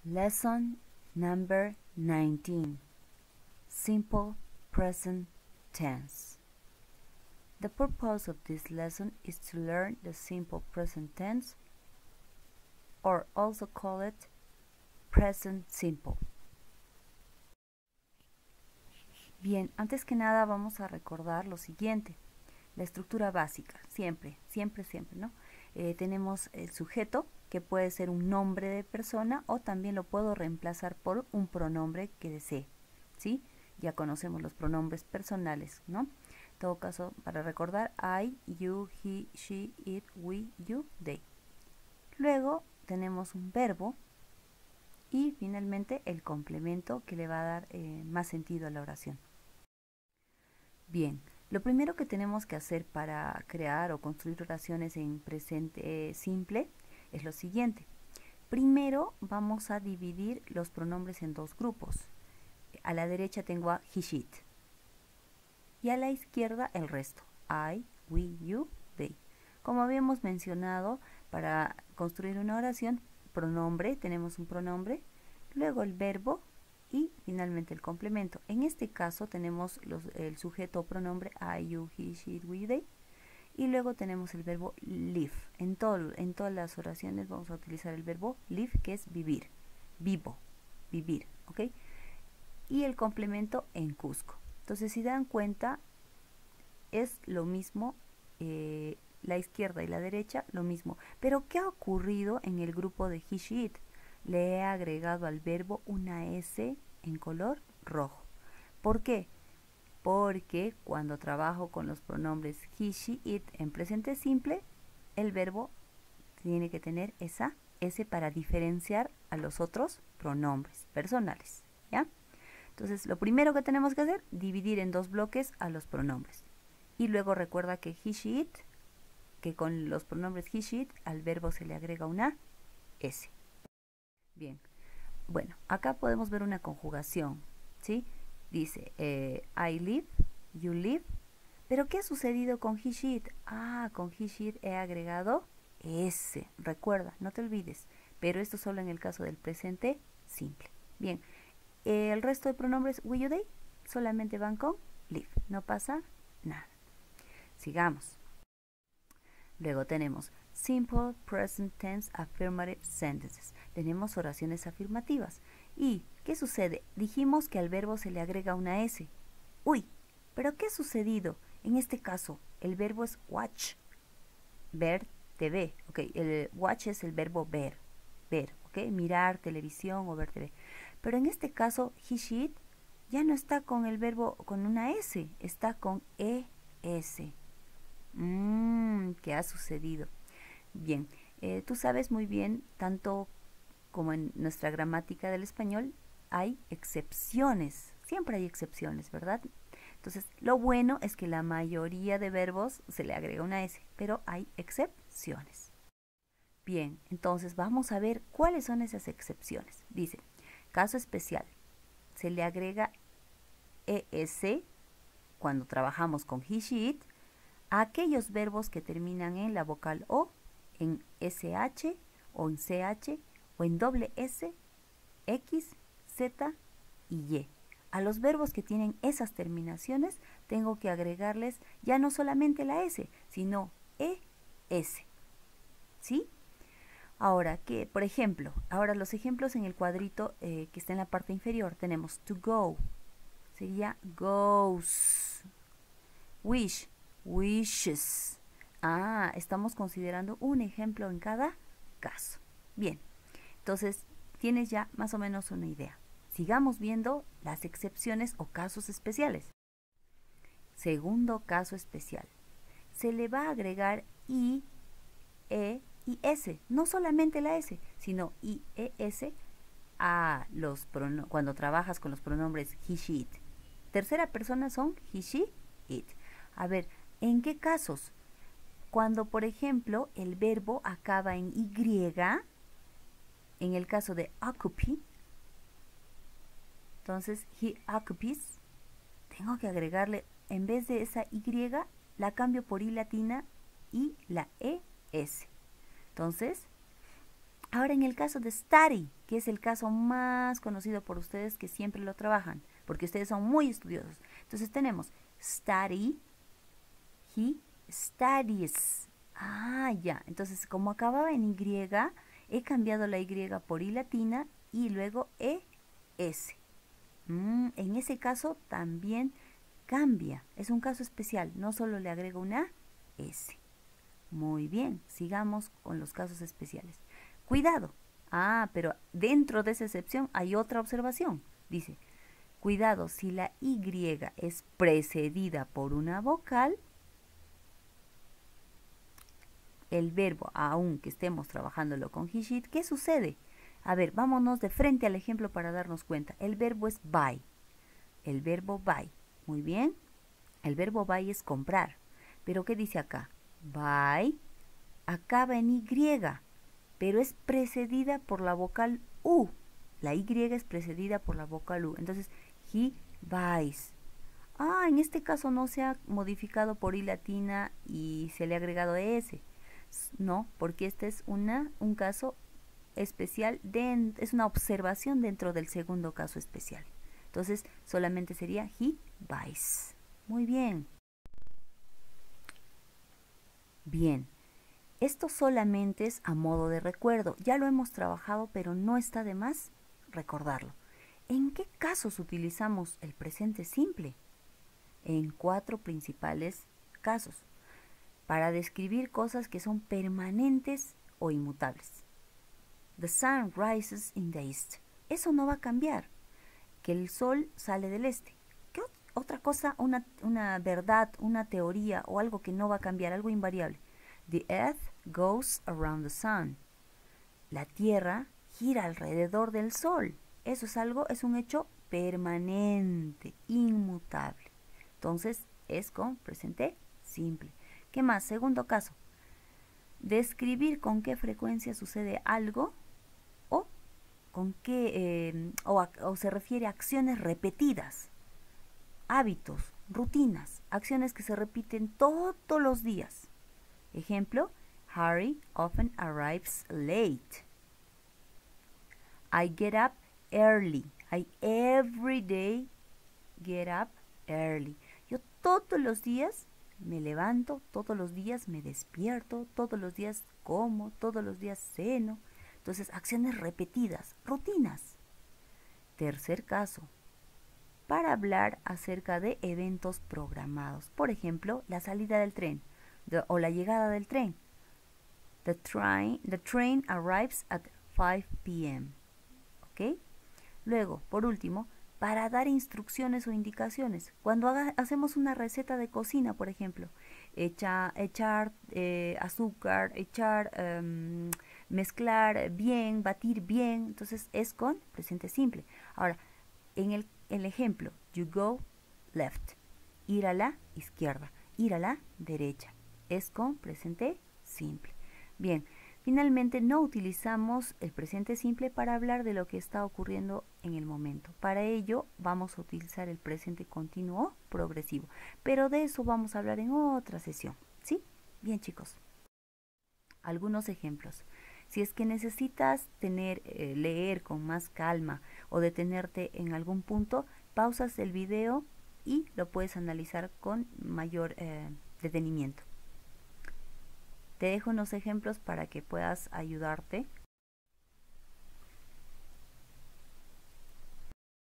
Lesson number 19. Simple present tense. The purpose of this lesson is to learn the simple present tense, or also call it present simple. Bien, antes que nada vamos a recordar lo siguiente. La estructura básica, siempre, ¿no? Tenemos el sujeto, que puede ser un nombre de persona o también lo puedo reemplazar por un pronombre que desee, ¿sí? Ya conocemos los pronombres personales, ¿no? En todo caso, para recordar, I, you, he, she, it, we, you, they. Luego tenemos un verbo y finalmente el complemento que le va a dar más sentido a la oración. Bien, lo primero que tenemos que hacer para crear o construir oraciones en presente simple es lo siguiente. Primero vamos a dividir los pronombres en dos grupos. A la derecha tengo a he, she, it. Y a la izquierda el resto. I, we, you, they. Como habíamos mencionado, para construir una oración, pronombre, tenemos un pronombre, luego el verbo y finalmente el complemento. En este caso tenemos el sujeto o pronombre I, you, he, she, it, we, they. Y luego tenemos el verbo live. En todas las oraciones vamos a utilizar el verbo live, que es vivir, vivo, vivir, ¿ok? Y el complemento en Cusco. Entonces, si dan cuenta, es lo mismo, la izquierda y la derecha, lo mismo. Pero, ¿qué ha ocurrido en el grupo de he, she, it? Le he agregado al verbo una S en color rojo. ¿Por qué? Porque cuando trabajo con los pronombres he, she, it en presente simple, el verbo tiene que tener esa S para diferenciar a los otros pronombres personales, ¿ya? Entonces, lo primero que tenemos que hacer, dividir en dos bloques a los pronombres. Y luego recuerda que he, she, it, que con los pronombres he, she, it, al verbo se le agrega una S. Bien, bueno, acá podemos ver una conjugación, ¿sí? Dice, I live, you live. ¿Pero qué ha sucedido con he, she, it? Con he, she, it he agregado S. Recuerda, no te olvides. Pero esto solo en el caso del presente simple. Bien, el resto de pronombres we, you, they solamente van con live. No pasa nada. Sigamos. Luego tenemos simple present tense affirmative sentences. Tenemos oraciones afirmativas. ¿Y qué sucede? Dijimos que al verbo se le agrega una S. Uy, ¿pero qué ha sucedido? En este caso, el verbo es watch, ver TV. Ok, el watch es el verbo ver, ok, mirar televisión o ver TV. Pero en este caso, he, she, it ya no está con el verbo con una S, está con ES. ¿Qué ha sucedido? Bien, tú sabes muy bien, tanto como en nuestra gramática del español, hay excepciones. Siempre hay excepciones, ¿verdad? Entonces, lo bueno es que la mayoría de verbos se le agrega una S, pero hay excepciones. Bien, entonces vamos a ver cuáles son esas excepciones. Dice, caso especial, se le agrega ES cuando trabajamos con he, she, it a aquellos verbos que terminan en la vocal O, en SH o en CH o en doble S, X, Z y Y. A los verbos que tienen esas terminaciones tengo que agregarles ya no solamente la S, sino ES. ¿Sí? Ahora, por ejemplo, ahora los ejemplos en el cuadrito que está en la parte inferior tenemos to go, sería goes, wish, wishes. Estamos considerando un ejemplo en cada caso. Bien, entonces tienes ya más o menos una idea. Sigamos viendo las excepciones o casos especiales. Segundo caso especial. Se le va a agregar I, E y S. No solamente la S, sino I, E, S a cuando trabajas con los pronombres he, she, it. Tercera persona son he, she, it. A ver, ¿en qué casos? Cuando, por ejemplo, el verbo acaba en Y, en el caso de occupy, entonces, he occupies, tengo que agregarle, en vez de esa Y, la cambio por I latina y la ES. Entonces, Ahora en el caso de study, que es el caso más conocido por ustedes que siempre lo trabajan, porque ustedes son muy estudiosos. Entonces tenemos study, he studies. Ah, ya. Entonces como acababa en Y, he cambiado la Y por I latina y luego ES. En ese caso también cambia. Es un caso especial. No solo le agrego una S. Muy bien. Sigamos con los casos especiales. Cuidado. Ah, pero dentro de esa excepción hay otra observación. Dice, cuidado, si la Y es precedida por una vocal, el verbo, aunque estemos trabajándolo con he, she, ¿qué sucede? A ver, vámonos de frente al ejemplo para darnos cuenta. El verbo es buy. El verbo buy. Muy bien. El verbo buy es comprar. Pero ¿qué dice acá? Buy acaba en Y, pero es precedida por la vocal U. La Y es precedida por la vocal U. Entonces, he buys. Ah, en este caso no se ha modificado por I latina y se le ha agregado ES. No, porque este es un caso especial, es una observación dentro del segundo caso especial. Entonces, solamente sería he buys. Muy bien. Bien. Esto solamente es a modo de recuerdo. Ya lo hemos trabajado, pero no está de más recordarlo. ¿En qué casos utilizamos el presente simple? En 4 principales casos. Para describir cosas que son permanentes o inmutables. The sun rises in the east. Eso no va a cambiar. Que el sol sale del este. ¿Qué otra cosa? Una verdad, una teoría o algo que no va a cambiar, algo invariable. The earth goes around the sun. La tierra gira alrededor del sol. Eso es algo, es un hecho permanente, inmutable. Entonces es con presente simple. ¿Qué más? Segundo caso. Describir con qué frecuencia sucede algo o con qué o se refiere a acciones repetidas, hábitos, rutinas, acciones que se repiten todos los días. Ejemplo, Harry often arrives late. I get up early. I every day get up early. Yo todos los días me levanto, todos los días me despierto, todos los días como, todos los días ceno. Entonces, acciones repetidas, rutinas. Tercer caso, para hablar acerca de eventos programados. Por ejemplo, la salida del tren o la llegada del tren. The train arrives at 5 p.m. ¿Ok? Luego, por último, para dar instrucciones o indicaciones. Cuando hacemos una receta de cocina, por ejemplo, echar azúcar, mezclar bien, batir bien, entonces es con presente simple. Ahora, en el ejemplo, you go left, ir a la izquierda, ir a la derecha, es con presente simple. Bien, finalmente no utilizamos el presente simple para hablar de lo que está ocurriendo en el momento. Para ello vamos a utilizar el presente continuo progresivo, pero de eso vamos a hablar en otra sesión, ¿sí? Bien, chicos. Algunos ejemplos. Si es que necesitas leer con más calma o detenerte en algún punto, pausas el video y lo puedes analizar con mayor detenimiento. Te dejo unos ejemplos para que puedas ayudarte